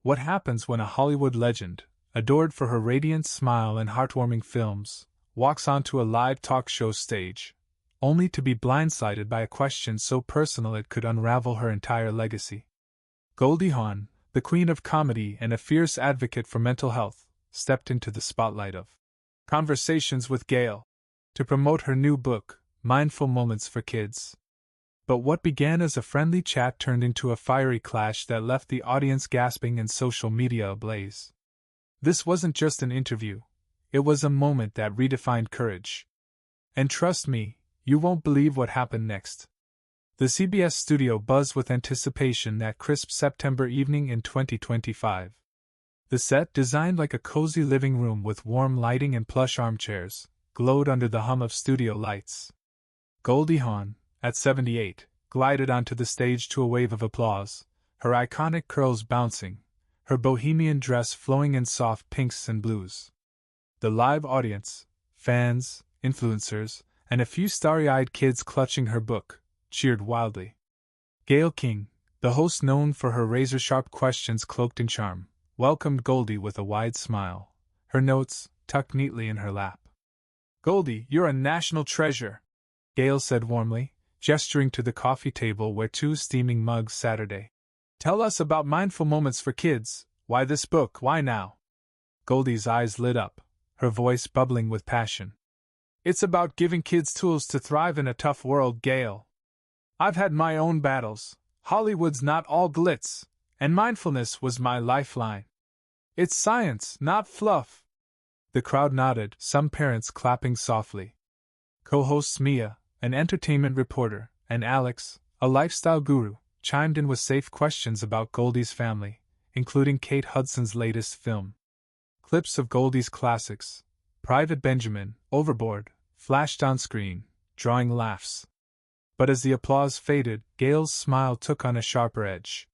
What happens when a Hollywood legend, adored for her radiant smile and heartwarming films, walks onto a live talk show stage, only to be blindsided by a question so personal it could unravel her entire legacy? Goldie Hawn, the queen of comedy and a fierce advocate for mental health, stepped into the spotlight of Conversations with Gayle to promote her new book, Mindful Moments for Kids. But what began as a friendly chat turned into a fiery clash that left the audience gasping and social media ablaze. This wasn't just an interview, it was a moment that redefined courage. And trust me, you won't believe what happened next. The CBS studio buzzed with anticipation that crisp September evening in 2025. The set, designed like a cozy living room with warm lighting and plush armchairs, glowed under the hum of studio lights. Goldie Hawn, at 78, glided onto the stage to a wave of applause, her iconic curls bouncing, her bohemian dress flowing in soft pinks and blues. The live audience, fans, influencers, and a few starry-eyed kids clutching her book, cheered wildly. Gayle King, the host known for her razor-sharp questions cloaked in charm, welcomed Goldie with a wide smile, her notes tucked neatly in her lap. "Goldie, you're a national treasure," Gayle said warmly, gesturing to the coffee table where two steaming mugs Saturday. "Tell us about Mindful Moments for Kids. Why this book, why now?" Goldie's eyes lit up, her voice bubbling with passion. "It's about giving kids tools to thrive in a tough world, Gayle. I've had my own battles. Hollywood's not all glitz, and mindfulness was my lifeline. It's science, not fluff." The crowd nodded, some parents clapping softly. Co-hosts Mia, an entertainment reporter, and Alex, a lifestyle guru, chimed in with safe questions about Goldie's family, including Kate Hudson's latest film. Clips of Goldie's classics, Private Benjamin, Overboard, flashed on screen, drawing laughs. But as the applause faded, Gayle's smile took on a sharper edge.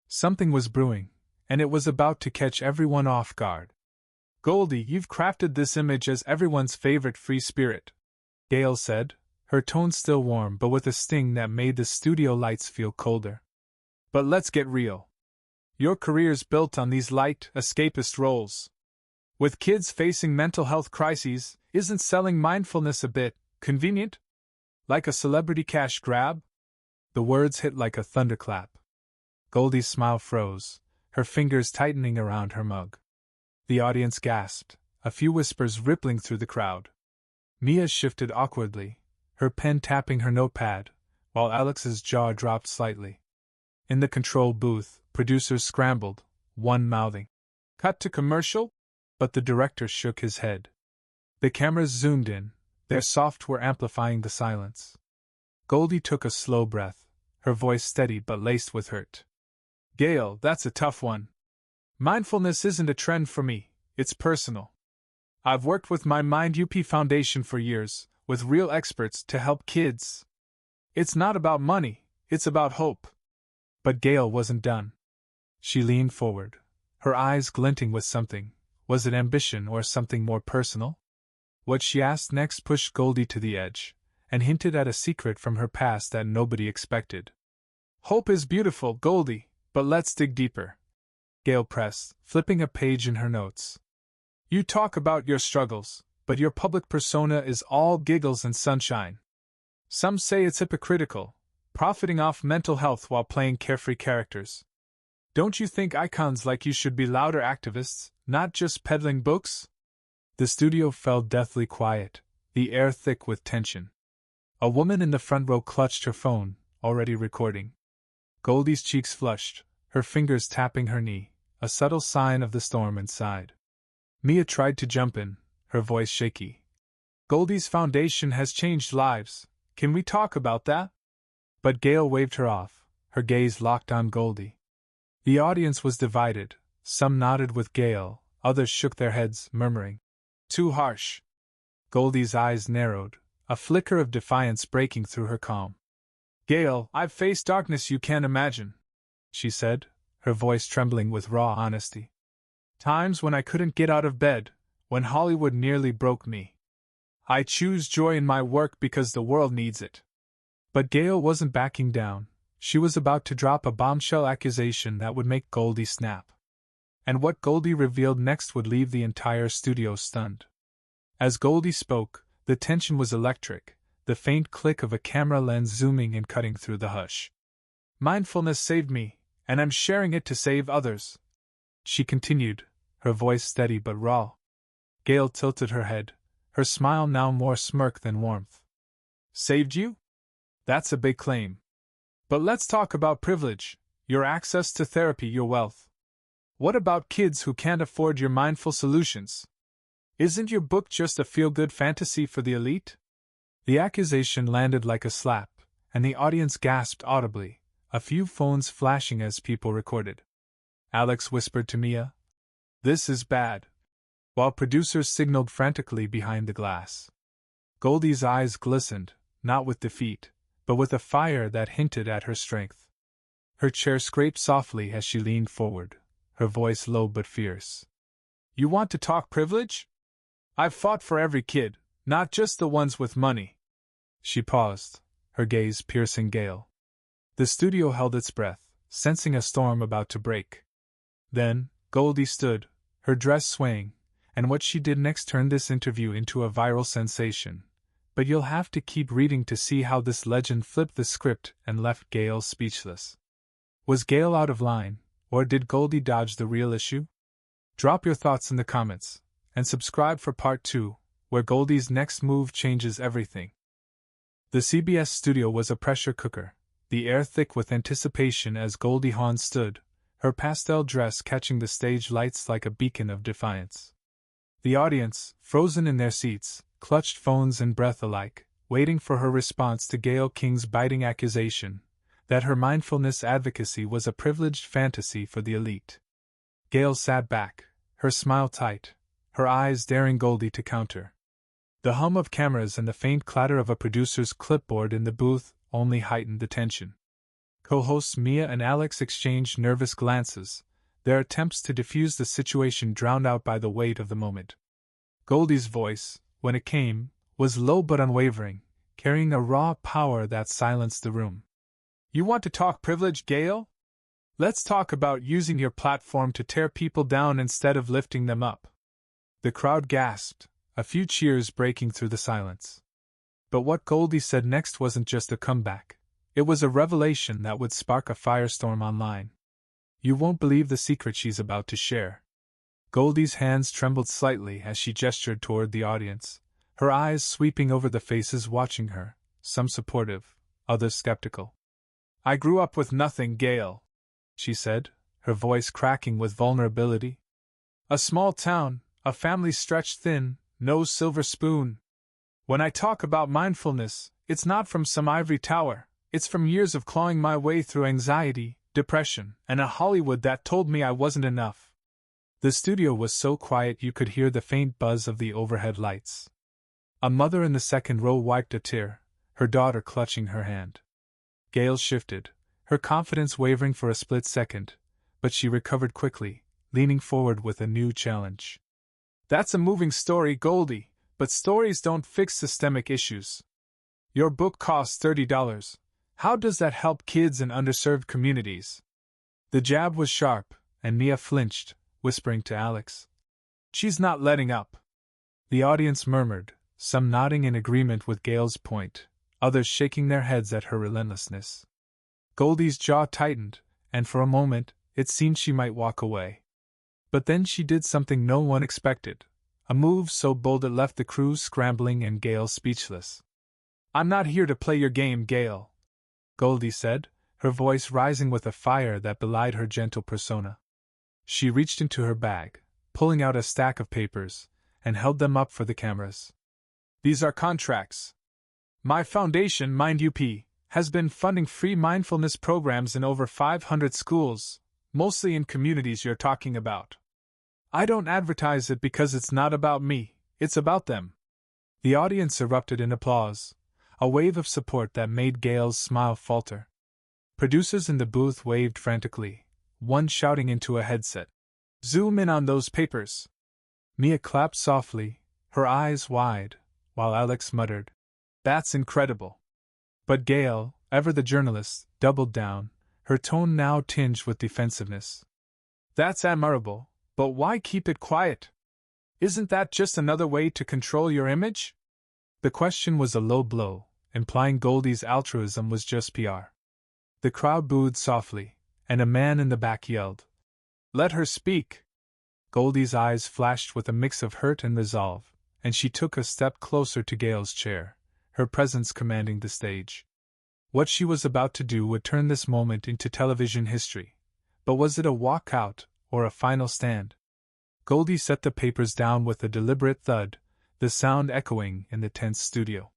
Something was brewing, and it was about to catch everyone off guard. "Goldie, you've crafted this image as everyone's favorite free spirit," Gayle said, her tone still warm but with a sting that made the studio lights feel colder. "But let's get real. Your career's built on these light, escapist roles. With kids facing mental health crises, isn't selling mindfulness a bit convenient? Like a celebrity cash grab?" The words hit like a thunderclap. Goldie's smile froze, her fingers tightening around her mug. The audience gasped, a few whispers rippling through the crowd. Mia shifted awkwardly, her pen tapping her notepad, while Alex's jaw dropped slightly. In the control booth, producers scrambled, one mouthing, "Cut to commercial?" But the director shook his head. The cameras zoomed in, their software amplifying the silence. Goldie took a slow breath, her voice steady but laced with hurt. "Gayle, that's a tough one. Mindfulness isn't a trend for me, it's personal. I've worked with my Mind UP Foundation for years, with real experts to help kids. It's not about money, it's about hope." But Gayle wasn't done. She leaned forward, her eyes glinting with something. Was it ambition or something more personal? What she asked next pushed Goldie to the edge, and hinted at a secret from her past that nobody expected. "Hope is beautiful, Goldie, but let's dig deeper," Gayle pressed, flipping a page in her notes. "You talk about your struggles, but your public persona is all giggles and sunshine. Some say it's hypocritical, profiting off mental health while playing carefree characters. Don't you think icons like you should be louder activists, not just peddling books?" The studio fell deathly quiet, the air thick with tension. A woman in the front row clutched her phone, already recording. Goldie's cheeks flushed, her fingers tapping her knee, a subtle sign of the storm inside. Mia tried to jump in, her voice shaky. "Goldie's foundation has changed lives. Can we talk about that?" But Gayle waved her off, her gaze locked on Goldie. The audience was divided, some nodded with Gayle, others shook their heads, murmuring, "Too harsh." Goldie's eyes narrowed, a flicker of defiance breaking through her calm. "Gayle, I've faced darkness you can't imagine," she said, her voice trembling with raw honesty. "Times when I couldn't get out of bed, when Hollywood nearly broke me. I choose joy in my work because the world needs it." But Gayle wasn't backing down. She was about to drop a bombshell accusation that would make Goldie snap. And what Goldie revealed next would leave the entire studio stunned. As Goldie spoke, the tension was electric, the faint click of a camera lens zooming and cutting through the hush. Mindfulness saved me, and I'm sharing it to save others, she continued, her voice steady but raw. Gayle tilted her head, her smile now more smirk than warmth. Saved you? That's a big claim. But let's talk about privilege, your access to therapy, your wealth. What about kids who can't afford your mindful solutions? Isn't your book just a feel-good fantasy for the elite? The accusation landed like a slap, and the audience gasped audibly, a few phones flashing as people recorded. Alex whispered to Mia, "This is bad," while producers signaled frantically behind the glass. Goldie's eyes glistened, not with defeat, but with a fire that hinted at her strength. Her chair scraped softly as she leaned forward, her voice low but fierce. "You want to talk privilege? I've fought for every kid, not just the ones with money." She paused, her gaze piercing Gayle. The studio held its breath, sensing a storm about to break. Then, Goldie stood, her dress swaying, and what she did next turned this interview into a viral sensation. But you'll have to keep reading to see how this legend flipped the script and left Gayle speechless. Was Gayle out of line, or did Goldie dodge the real issue? Drop your thoughts in the comments, and subscribe for part 2, where Goldie's next move changes everything. The CBS studio was a pressure cooker, the air thick with anticipation as Goldie Hawn stood, her pastel dress catching the stage lights like a beacon of defiance. The audience, frozen in their seats, clutched phones and breath alike, waiting for her response to Gayle King's biting accusation that her mindfulness advocacy was a privileged fantasy for the elite. Gayle sat back, her smile tight, her eyes daring Goldie to counter. The hum of cameras and the faint clatter of a producer's clipboard in the booth only heightened the tension. Co-hosts Mia and Alex exchanged nervous glances, their attempts to defuse the situation drowned out by the weight of the moment. Goldie's voice, when it came, was low but unwavering, carrying a raw power that silenced the room. "You want to talk privilege, Gayle? Let's talk about using your platform to tear people down instead of lifting them up." The crowd gasped, a few cheers breaking through the silence. But what Goldie said next wasn't just a comeback. It was a revelation that would spark a firestorm online. You won't believe the secret she's about to share. Goldie's hands trembled slightly as she gestured toward the audience, her eyes sweeping over the faces watching her, some supportive, others skeptical. "I grew up with nothing, Gayle," she said, her voice cracking with vulnerability. "A small town, a family stretched thin, no silver spoon. When I talk about mindfulness, it's not from some ivory tower, it's from years of clawing my way through anxiety, depression, and a Hollywood that told me I wasn't enough." The studio was so quiet you could hear the faint buzz of the overhead lights. A mother in the second row wiped a tear, her daughter clutching her hand. Gayle shifted, her confidence wavering for a split second, but she recovered quickly, leaning forward with a new challenge. "That's a moving story, Goldie, but stories don't fix systemic issues. Your book costs $30. How does that help kids in underserved communities?" The jab was sharp, and Mia flinched, whispering to Alex, "She's not letting up." The audience murmured, some nodding in agreement with Gayle's point, others shaking their heads at her relentlessness. Goldie's jaw tightened, and for a moment, it seemed she might walk away. But then she did something no one expected, a move so bold it left the crew scrambling and Gayle speechless. "I'm not here to play your game, Gayle," Goldie said, her voice rising with a fire that belied her gentle persona. She reached into her bag, pulling out a stack of papers, and held them up for the cameras. "These are contracts. My foundation, Mind UP, has been funding free mindfulness programs in over 500 schools, mostly in communities you're talking about. I don't advertise it because it's not about me, it's about them." The audience erupted in applause, a wave of support that made Gayle's smile falter. Producers in the booth waved frantically, one shouting into a headset, "Zoom in on those papers." Mia clapped softly, her eyes wide, while Alex muttered, "That's incredible." But Gayle, ever the journalist, doubled down, her tone now tinged with defensiveness. "That's admirable, But why keep it quiet? Isn't that just another way to control your image? The question was a low blow, implying Goldie's altruism was just PR. The crowd booed softly, and a man in the back yelled, "Let her speak!" Goldie's eyes flashed with a mix of hurt and resolve, and she took a step closer to Gayle's chair, her presence commanding the stage. What she was about to do would turn this moment into television history. But was it a walkout, or a final stand? Goldie set the papers down with a deliberate thud, the sound echoing in the tense studio.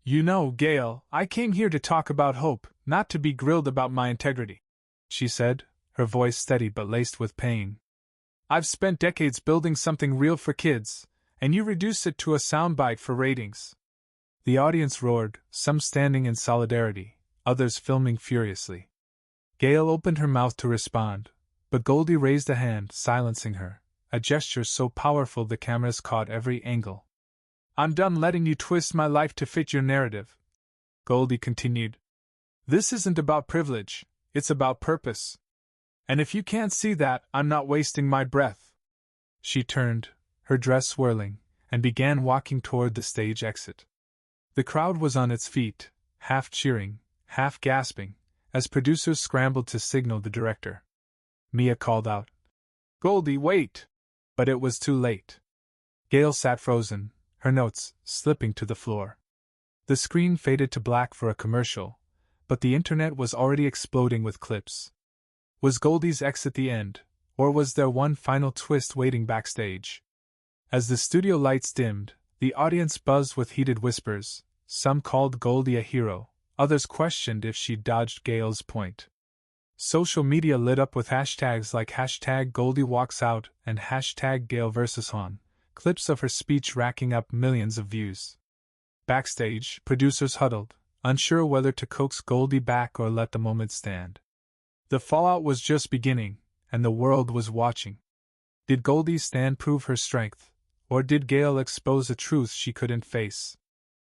"You know, Gayle, I came here to talk about hope, not to be grilled about my integrity," she said, her voice steady but laced with pain. "I've spent decades building something real for kids, and you reduce it to a soundbite for ratings." The audience roared, some standing in solidarity, others filming furiously. Gayle opened her mouth to respond, but Goldie raised a hand, silencing her, a gesture so powerful the cameras caught every angle. "I'm done letting you twist my life to fit your narrative," Goldie continued. "This isn't about privilege, it's about purpose. And if you can't see that, I'm not wasting my breath." She turned, her dress swirling, and began walking toward the stage exit. The crowd was on its feet, half cheering, half gasping, as producers scrambled to signal the director. Mia called out, "Goldie, wait!" But it was too late. Gayle sat frozen, her notes slipping to the floor. The screen faded to black for a commercial, but the internet was already exploding with clips. Was Goldie's exit the end, or was there one final twist waiting backstage? As the studio lights dimmed, the audience buzzed with heated whispers. Some called Goldie a hero, others questioned if she dodged Gayle's point. Social media lit up with hashtags like #GoldieWalksOut and #GayleVS.Hawn, clips of her speech racking up millions of views. Backstage, producers huddled, unsure whether to coax Goldie back or let the moment stand. The fallout was just beginning, and the world was watching. Did Goldie's stand prove her strength, or did Gayle expose a truth she couldn't face?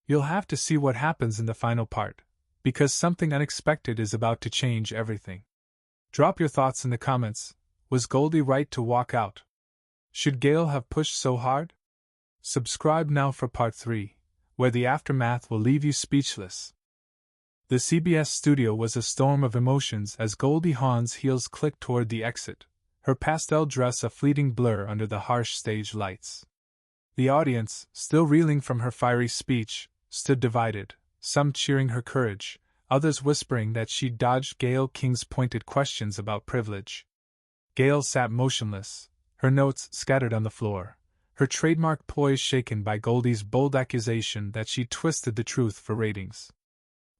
You'll have to see what happens in the final part, because something unexpected is about to change everything. Drop your thoughts in the comments. Was Goldie right to walk out? Should Gayle have pushed so hard? Subscribe now for part 3, where the aftermath will leave you speechless. The CBS studio was a storm of emotions as Goldie Hawn's heels clicked toward the exit, her pastel dress a fleeting blur under the harsh stage lights. The audience, still reeling from her fiery speech, stood divided, some cheering her courage, others whispering that she dodged Gayle King's pointed questions about privilege. Gayle sat motionless, her notes scattered on the floor, her trademark poise shaken by Goldie's bold accusation that she twisted the truth for ratings.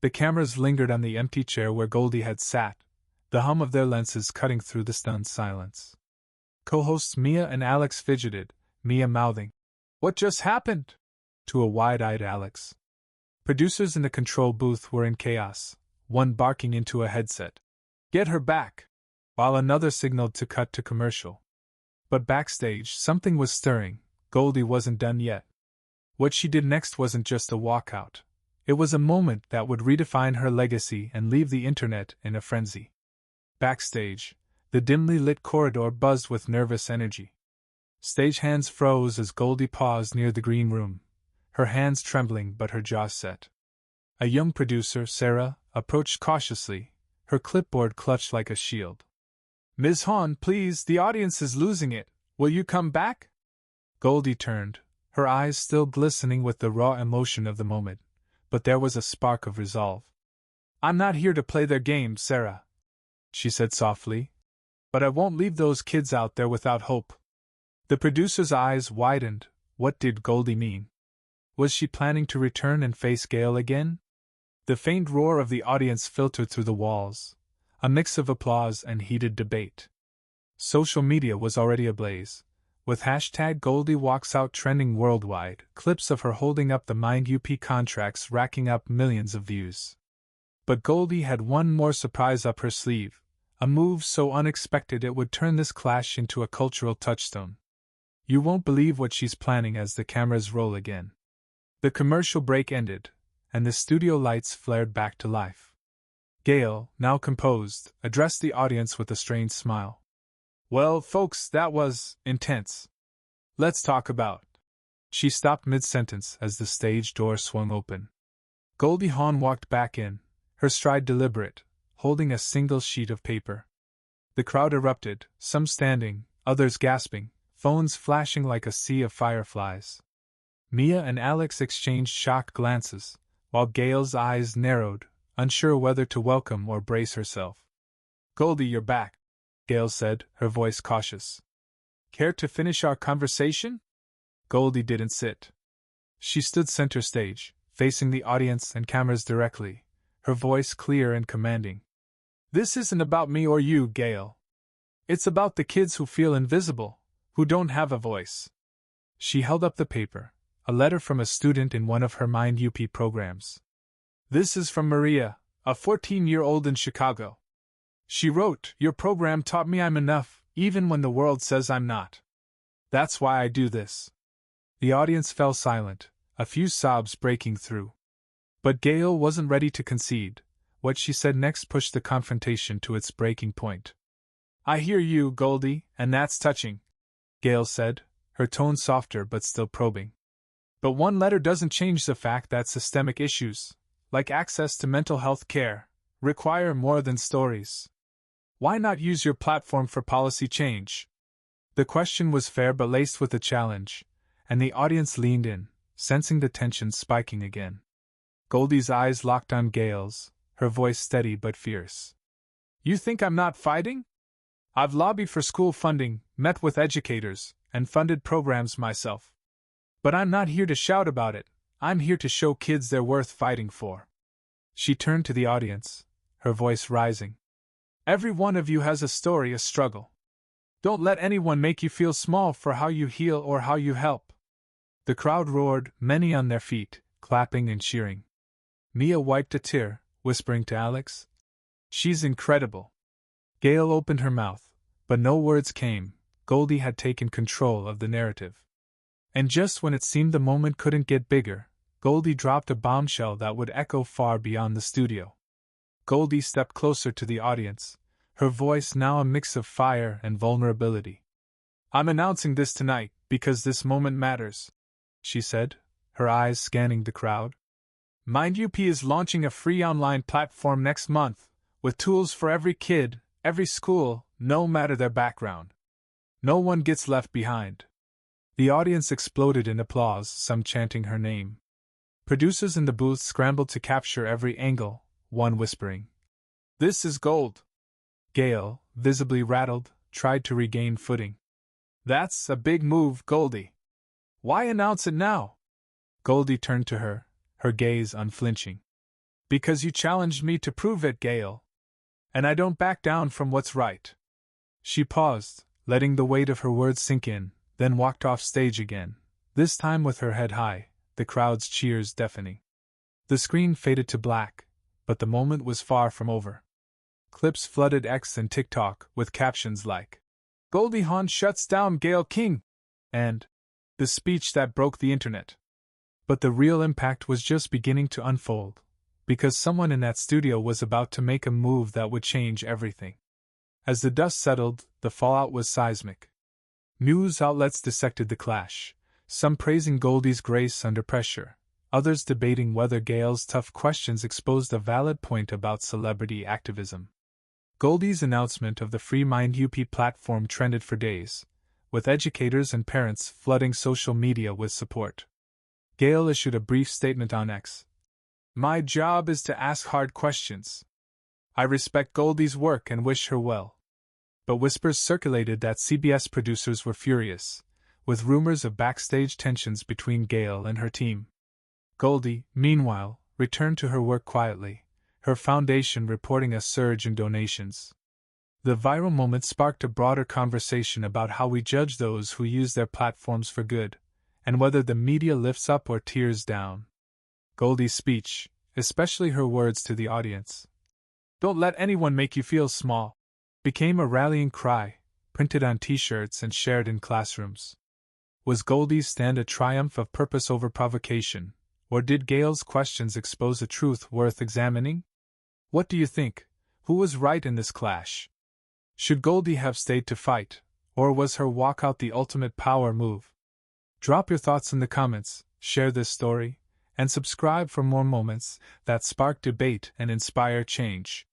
The cameras lingered on the empty chair where Goldie had sat, the hum of their lenses cutting through the stunned silence. Co-hosts Mia and Alex fidgeted, Mia mouthing, "What just happened?" to a wide-eyed Alex. Producers in the control booth were in chaos, one barking into a headset, "Get her back!" while another signaled to cut to commercial. But backstage, something was stirring. Goldie wasn't done yet. What she did next wasn't just a walkout. It was a moment that would redefine her legacy and leave the internet in a frenzy. Backstage, the dimly lit corridor buzzed with nervous energy. Stagehands froze as Goldie paused near the green room, her hands trembling but her jaw set. A young producer, Sarah, approached cautiously, her clipboard clutched like a shield. "Ms. Hawn, please, the audience is losing it. Will you come back?" Goldie turned, her eyes still glistening with the raw emotion of the moment, but there was a spark of resolve. "I'm not here to play their game, Sarah," she said softly. "But I won't leave those kids out there without hope." The producer's eyes widened. What did Goldie mean? Was she planning to return and face Gayle again? The faint roar of the audience filtered through the walls, a mix of applause and heated debate. Social media was already ablaze, with #GoldieWalksOut trending worldwide, clips of her holding up the Mind UP contracts racking up millions of views. But Goldie had one more surprise up her sleeve, a move so unexpected it would turn this clash into a cultural touchstone. You won't believe what she's planning as the cameras roll again. The commercial break ended, and the studio lights flared back to life. Gayle, now composed, addressed the audience with a strained smile. Well, folks, that was intense. Let's talk about. She stopped mid-sentence as the stage door swung open. Goldie Hawn walked back in, her stride deliberate, holding a single sheet of paper. The crowd erupted, some standing, others gasping, phones flashing like a sea of fireflies. Mia and Alex exchanged shocked glances, while Gayle's eyes narrowed, unsure whether to welcome or brace herself. "Goldie, you're back," Gayle said, her voice cautious. "Care to finish our conversation?" Goldie didn't sit. She stood center stage, facing the audience and cameras directly, her voice clear and commanding. "This isn't about me or you, Gayle. It's about the kids who feel invisible, who don't have a voice." She held up the paper, a letter from a student in one of her Mind UP programs. "This is from Maria, a 14-year-old in Chicago. She wrote, 'Your program taught me I'm enough, even when the world says I'm not. That's why I do this.'" The audience fell silent, a few sobs breaking through. But Gayle wasn't ready to concede. What she said next pushed the confrontation to its breaking point. "I hear you, Goldie, and that's touching," Gayle said, her tone softer but still probing. "But one letter doesn't change the fact that systemic issues, like access to mental health care, require more than stories. Why not use your platform for policy change?" The question was fair but laced with a challenge, and the audience leaned in, sensing the tension spiking again. Goldie's eyes locked on Gayle's, her voice steady but fierce. "You think I'm not fighting? I've lobbied for school funding, met with educators, and funded programs myself. But I'm not here to shout about it, I'm here to show kids they're worth fighting for." She turned to the audience, her voice rising. "Every one of you has a story, a struggle. Don't let anyone make you feel small for how you heal or how you help." The crowd roared, many on their feet, clapping and cheering. Mia wiped a tear, whispering to Alex, "She's incredible." Gayle opened her mouth, but no words came. Goldie had taken control of the narrative. And just when it seemed the moment couldn't get bigger, Goldie dropped a bombshell that would echo far beyond the studio. Goldie stepped closer to the audience, her voice now a mix of fire and vulnerability. "I'm announcing this tonight because this moment matters," she said, her eyes scanning the crowd. "Mind UP is launching a free online platform next month, with tools for every kid, every school, no matter their background. No one gets left behind." The audience exploded in applause, some chanting her name. Producers in the booth scrambled to capture every angle, one whispering, "This is gold." Gayle, visibly rattled, tried to regain footing. "That's a big move, Goldie. Why announce it now?" Goldie turned to her, her gaze unflinching. "Because you challenged me to prove it, Gayle. And I don't back down from what's right." She paused, letting the weight of her words sink in, then walked off stage again, this time with her head high, the crowd's cheers deafening. The screen faded to black, but the moment was far from over. Clips flooded X and TikTok with captions like, "Goldie Hawn shuts down Gayle King," and "The speech that broke the internet." But the real impact was just beginning to unfold, because someone in that studio was about to make a move that would change everything. As the dust settled, the fallout was seismic. News outlets dissected the clash, some praising Goldie's grace under pressure, others debating whether Gayle's tough questions exposed a valid point about celebrity activism. Goldie's announcement of the free Mind UP platform trended for days, with educators and parents flooding social media with support. Gayle issued a brief statement on X. "My job is to ask hard questions. I respect Goldie's work and wish her well." But whispers circulated that CBS producers were furious, with rumors of backstage tensions between Gayle and her team. Goldie, meanwhile, returned to her work quietly, her foundation reporting a surge in donations. The viral moment sparked a broader conversation about how we judge those who use their platforms for good, and whether the media lifts up or tears down. Goldie's speech, especially her words to the audience, "Don't let anyone make you feel small," became a rallying cry, printed on t-shirts and shared in classrooms. Was Goldie's stand a triumph of purpose over provocation, or did Gayle's questions expose a truth worth examining? What do you think? Who was right in this clash? Should Goldie have stayed to fight, or was her walkout the ultimate power move? Drop your thoughts in the comments, share this story, and subscribe for more moments that spark debate and inspire change.